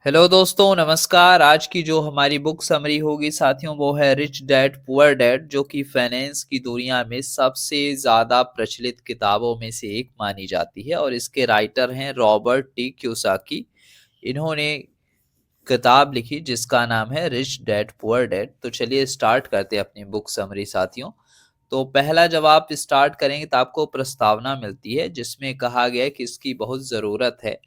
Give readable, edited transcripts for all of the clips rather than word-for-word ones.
Hello दोस्तों, नमस्कार। आज की जो हमारी बुक समरी होगी साथियों, वो है रिच डैड पुअर डैड, जो कि फाइनेंस की दुनिया में सबसे ज़्यादा प्रचलित किताबों में से एक मानी जाती है और इसके राइटर हैं रॉबर्ट टी क्यूसाकी। इन्होंने किताब लिखी जिसका नाम है रिच डैड पुअर डैड। तो चलिए स्टार्ट करते हैं अपनी बुक समरी साथियों। तो पहला जब आप स्टार्ट करेंगे तो आपको प्रस्तावना मिलती है जिसमें कहा गया है कि इसकी बहुत ज़रूरत है।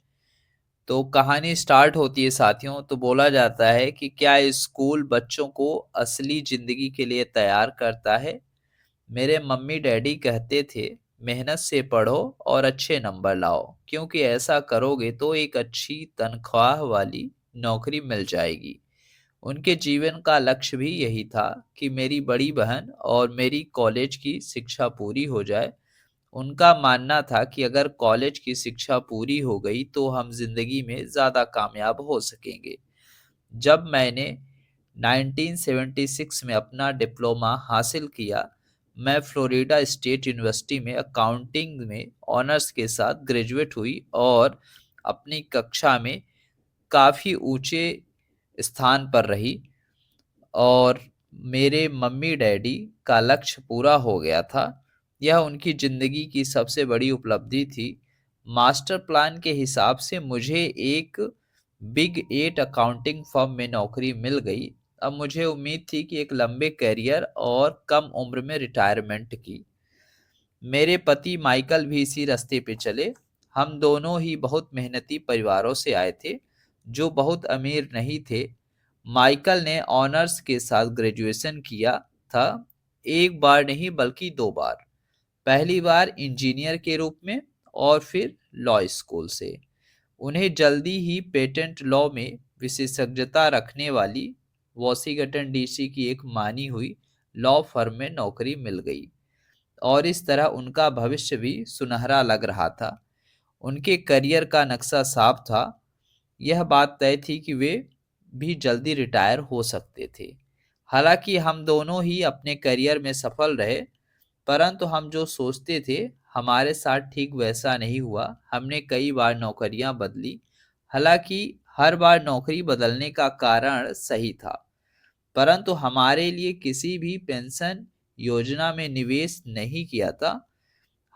तो कहानी स्टार्ट होती है साथियों, तो बोला जाता है कि क्या स्कूल बच्चों को असली जिंदगी के लिए तैयार करता है। मेरे मम्मी डैडी कहते थे, मेहनत से पढ़ो और अच्छे नंबर लाओ, क्योंकि ऐसा करोगे तो एक अच्छी तनख्वाह वाली नौकरी मिल जाएगी। उनके जीवन का लक्ष्य भी यही था कि मेरी बड़ी बहन और मेरी कॉलेज की शिक्षा पूरी हो जाए। उनका मानना था कि अगर कॉलेज की शिक्षा पूरी हो गई तो हम जिंदगी में ज़्यादा कामयाब हो सकेंगे। जब मैंने 1976 में अपना डिप्लोमा हासिल किया, मैं फ्लोरिडा स्टेट यूनिवर्सिटी में अकाउंटिंग में ऑनर्स के साथ ग्रेजुएट हुई और अपनी कक्षा में काफ़ी ऊंचे स्थान पर रही। और मेरे मम्मी डैडी का लक्ष्य पूरा हो गया था। यह उनकी ज़िंदगी की सबसे बड़ी उपलब्धि थी। मास्टर प्लान के हिसाब से मुझे एक बिग एट अकाउंटिंग फर्म में नौकरी मिल गई। अब मुझे उम्मीद थी कि एक लंबे करियर और कम उम्र में रिटायरमेंट की। मेरे पति माइकल भी इसी रास्ते पे चले। हम दोनों ही बहुत मेहनती परिवारों से आए थे, जो बहुत अमीर नहीं थे। माइकल ने ऑनर्स के साथ ग्रेजुएशन किया था, एक बार नहीं बल्कि दो बार। पहली बार इंजीनियर के रूप में और फिर लॉ स्कूल से। उन्हें जल्दी ही पेटेंट लॉ में विशेषज्ञता रखने वाली वॉशिंगटन डीसी की एक मानी हुई लॉ फर्म में नौकरी मिल गई और इस तरह उनका भविष्य भी सुनहरा लग रहा था। उनके करियर का नक्शा साफ था। यह बात तय थी कि वे भी जल्दी रिटायर हो सकते थे। हालांकि हम दोनों ही अपने करियर में सफल रहे, परंतु हम जो सोचते थे हमारे साथ ठीक वैसा नहीं हुआ। हमने कई बार नौकरियां बदली। हालांकि हर बार नौकरी बदलने का कारण सही था, परंतु हमारे लिए किसी भी पेंशन योजना में निवेश नहीं किया था।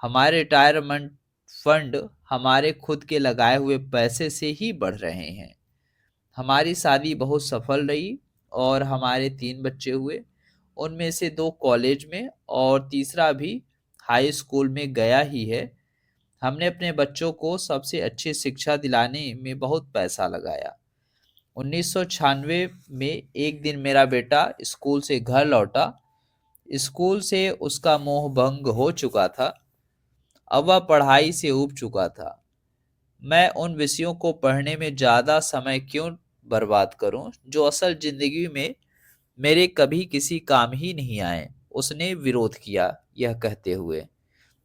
हमारे रिटायरमेंट फंड हमारे खुद के लगाए हुए पैसे से ही बढ़ रहे हैं। हमारी शादी बहुत सफल रही और हमारे 3 बच्चे हुए। उनमें से 2 कॉलेज में और तीसरा भी हाई स्कूल में गया ही है। हमने अपने बच्चों को सबसे अच्छी शिक्षा दिलाने में बहुत पैसा लगाया। 1996 में एक दिन मेरा बेटा स्कूल से घर लौटा। स्कूल से उसका मोह भंग हो चुका था। अब वह पढ़ाई से ऊब चुका था। मैं उन विषयों को पढ़ने में ज़्यादा समय क्यों बर्बाद करूं, जो असल जिंदगी में मेरे कभी किसी काम ही नहीं आए। उसने विरोध किया, यह कहते हुए।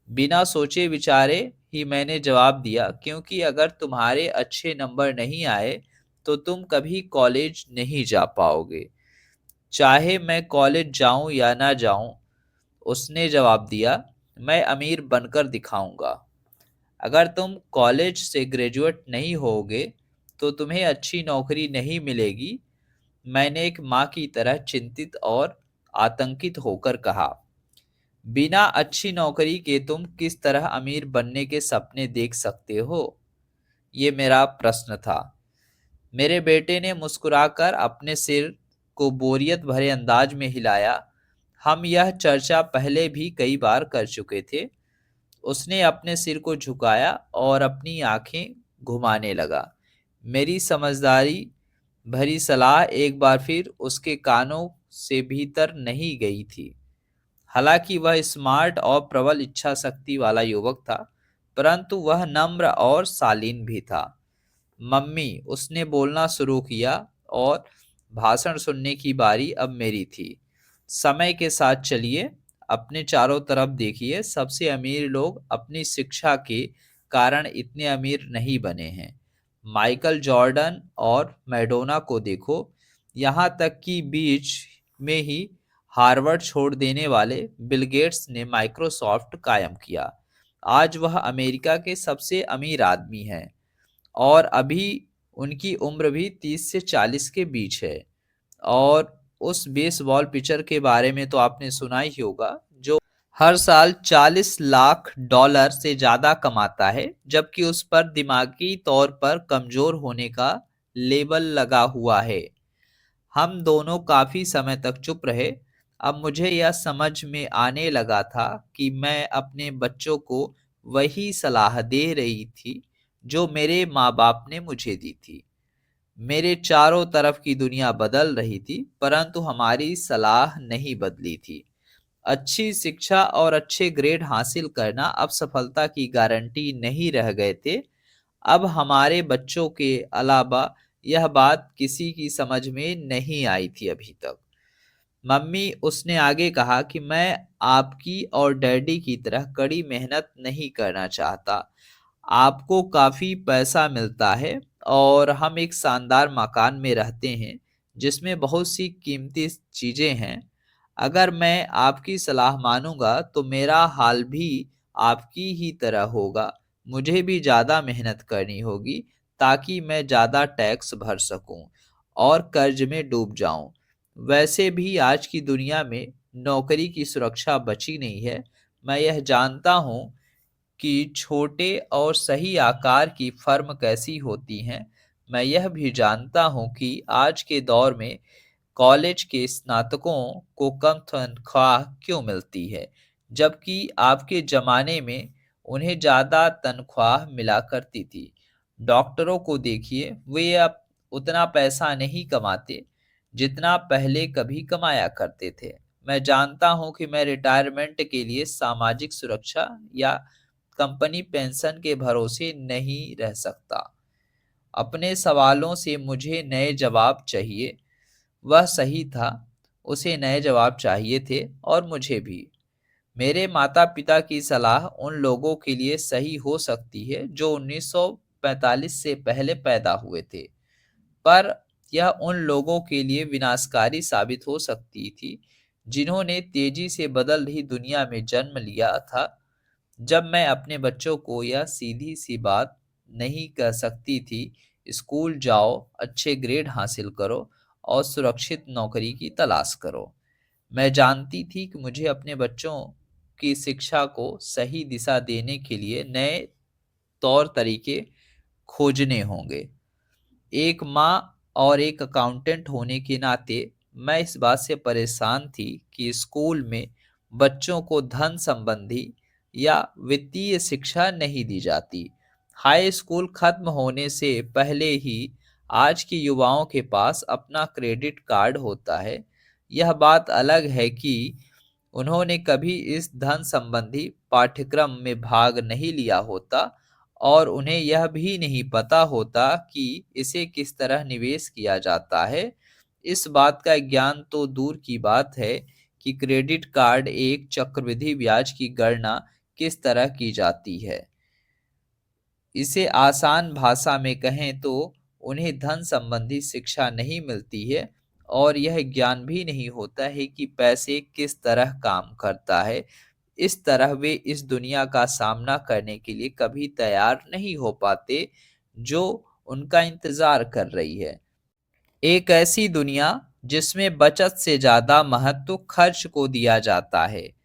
बिना सोचे विचारे ही मैंने जवाब दिया, क्योंकि अगर तुम्हारे अच्छे नंबर नहीं आए तो तुम कभी कॉलेज नहीं जा पाओगे, चाहे मैं कॉलेज जाऊं या ना जाऊं। उसने जवाब दिया, मैं अमीर बनकर दिखाऊंगा। अगर तुम कॉलेज से ग्रेजुएट नहीं होगे तो तुम्हें अच्छी नौकरी नहीं मिलेगी। मैंने एक माँ की तरह चिंतित और आतंकित होकर कहा, बिना अच्छी नौकरी के तुम किस तरह अमीर बनने के सपने देख सकते हो? ये मेरा प्रश्न था। मेरे बेटे ने मुस्कुराकर अपने सिर को बोरियत भरे अंदाज में हिलाया। हम यह चर्चा पहले भी कई बार कर चुके थे। उसने अपने सिर को झुकाया और अपनी आंखें घुमाने लगा। मेरी समझदारी भरी सलाह एक बार फिर उसके कानों से भीतर नहीं गई थी। हालांकि वह स्मार्ट और प्रबल इच्छा शक्ति वाला युवक था, परंतु वह नम्र और शालीन भी था। मम्मी, उसने बोलना शुरू किया और भाषण सुनने की बारी अब मेरी थी। समय के साथ चलिए, अपने चारों तरफ देखिए। सबसे अमीर लोग अपनी शिक्षा के कारण इतने अमीर नहीं बने हैं। माइकल जॉर्डन और मैडोना को देखो। यहाँ तक कि बीच में ही हार्वर्ड छोड़ देने वाले बिल गेट्स ने माइक्रोसॉफ्ट कायम किया। आज वह अमेरिका के सबसे अमीर आदमी हैं और अभी उनकी उम्र भी 30 से 40 के बीच है। और उस बेसबॉल पिचर के बारे में तो आपने सुना ही होगा, जो हर साल 40 लाख डॉलर से ज़्यादा कमाता है, जबकि उस पर दिमागी तौर पर कमज़ोर होने का लेबल लगा हुआ है। हम दोनों काफ़ी समय तक चुप रहे। अब मुझे यह समझ में आने लगा था कि मैं अपने बच्चों को वही सलाह दे रही थी, जो मेरे माँ-बाप ने मुझे दी थी। मेरे चारों तरफ की दुनिया बदल रही थी, परंतु हमारी सलाह नहीं बदली थी। अच्छी शिक्षा और अच्छे ग्रेड हासिल करना अब सफलता की गारंटी नहीं रह गए थे। अब हमारे बच्चों के अलावा यह बात किसी की समझ में नहीं आई थी अभी तक। मम्मी, उसने आगे कहा कि मैं आपकी और डैडी की तरह कड़ी मेहनत नहीं करना चाहता। आपको काफ़ी पैसा मिलता है और हम एक शानदार मकान में रहते हैं, जिसमें बहुत सी कीमती चीज़ें हैं। अगर मैं आपकी सलाह मानूंगा तो मेरा हाल भी आपकी ही तरह होगा। मुझे भी ज़्यादा मेहनत करनी होगी ताकि मैं ज़्यादा टैक्स भर सकूं और कर्ज में डूब जाऊं। वैसे भी आज की दुनिया में नौकरी की सुरक्षा बची नहीं है। मैं यह जानता हूं कि छोटे और सही आकार की फर्म कैसी होती हैं। मैं यह भी जानता हूं कि आज के दौर में कॉलेज के स्नातकों को कम तनख्वाह क्यों मिलती है, जबकि आपके ज़माने में उन्हें ज़्यादा तनख्वाह मिला करती थी। डॉक्टरों को देखिए, वे अब उतना पैसा नहीं कमाते जितना पहले कभी कमाया करते थे। मैं जानता हूं कि मैं रिटायरमेंट के लिए सामाजिक सुरक्षा या कंपनी पेंशन के भरोसे नहीं रह सकता। अपने सवालों से मुझे नए जवाब चाहिए। वह सही था, उसे नए जवाब चाहिए थे और मुझे भी। मेरे माता-पिता की सलाह उन लोगों के लिए सही हो सकती है जो 1945 से पहले पैदा हुए थे, पर यह उन लोगों के लिए विनाशकारी साबित हो सकती थी जिन्होंने तेजी से बदल रही दुनिया में जन्म लिया था। जब मैं अपने बच्चों को यह सीधी सी बात नहीं कह सकती थी, स्कूल जाओ, अच्छे ग्रेड हासिल करो और सुरक्षित नौकरी की तलाश करो। मैं जानती थी कि मुझे अपने बच्चों की शिक्षा को सही दिशा देने के लिए नए तौर तरीके खोजने होंगे। एक माँ और एक अकाउंटेंट होने के नाते मैं इस बात से परेशान थी कि स्कूल में बच्चों को धन संबंधी या वित्तीय शिक्षा नहीं दी जाती। हाई स्कूल खत्म होने से पहले ही आज के युवाओं के पास अपना क्रेडिट कार्ड होता है। यह बात अलग है कि उन्होंने कभी इस धन संबंधी पाठ्यक्रम में भाग नहीं लिया होता और उन्हें यह भी नहीं पता होता कि इसे किस तरह निवेश किया जाता है। इस बात का ज्ञान तो दूर की बात है कि क्रेडिट कार्ड एक चक्रवृद्धि ब्याज की गणना किस तरह की जाती है। इसे आसान भाषा में कहें तो उन्हें धन संबंधी शिक्षा नहीं मिलती है और यह ज्ञान भी नहीं होता है कि पैसे किस तरह काम करता है। इस तरह वे इस दुनिया का सामना करने के लिए कभी तैयार नहीं हो पाते जो उनका इंतजार कर रही है। एक ऐसी दुनिया जिसमें बचत से ज्यादा महत्व खर्च को दिया जाता है।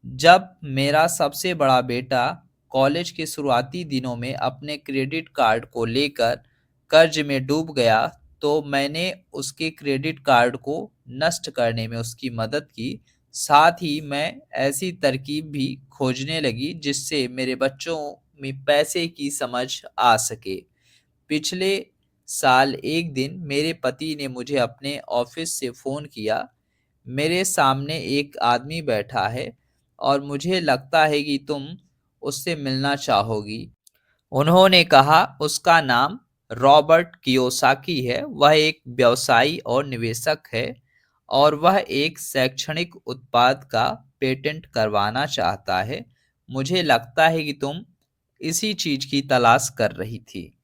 जब मेरा सबसे बड़ा बेटा कॉलेज के शुरुआती दिनों में अपने क्रेडिट कार्ड को लेकर कर्ज में डूब गया, तो मैंने उसके क्रेडिट कार्ड को नष्ट करने में उसकी मदद की। साथ ही मैं ऐसी तरकीब भी खोजने लगी जिससे मेरे बच्चों में पैसे की समझ आ सके। पिछले साल एक दिन मेरे पति ने मुझे अपने ऑफिस से फ़ोन किया। मेरे सामने एक आदमी बैठा है और मुझे लगता है कि तुम उससे मिलना चाहोगी। उन्होंने कहा, उसका नाम रॉबर्ट कियोसाकी है। वह एक व्यवसायी और निवेशक है और वह एक शैक्षणिक उत्पाद का पेटेंट करवाना चाहता है। मुझे लगता है कि तुम इसी चीज की तलाश कर रही थी।